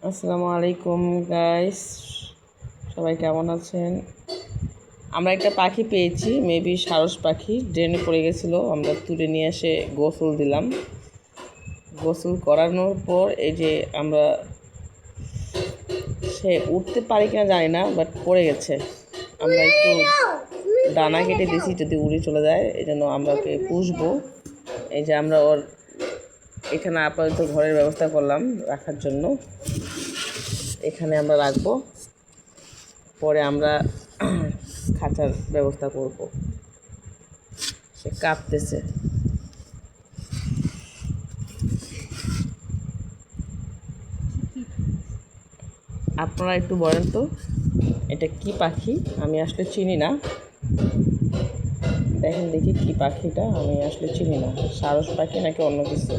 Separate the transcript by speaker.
Speaker 1: আসসালামু আলাইকুম গাইস, সবাই কেমন আছেন? আমরা একটা পাখি পেয়েছি, মেবি সারস পাখি। ড্রেনে পড়ে গেছিলো, আমরা তুলে নিয়ে এসে গোসল দিলাম। গোসল করানোর পর এই যে আমরা, সে উঠতে পারি কিনা জানি না, বাট পড়ে গেছে। আমরা একটু দানা কেটে দিয়েছি যদি উড়ে চলে যায়, এই জন্য আমরা ওকে পুষবো। এই যে আমরা ওর এখানে আপাতত ঘরের ব্যবস্থা করলাম রাখার জন্য। এখানে আমরা রাখবো, পরে আমরা খাঁচার ব্যবস্থা করব। সে কাঁপতেছে। আপনারা একটু বলেন তো, এটা কি পাখি? আমি আসলে চিনি না। দেখেন দেখি কি পাখিটা, আমি আসলে চিনি না। সারস পাখি নাকি অন্য কিছু।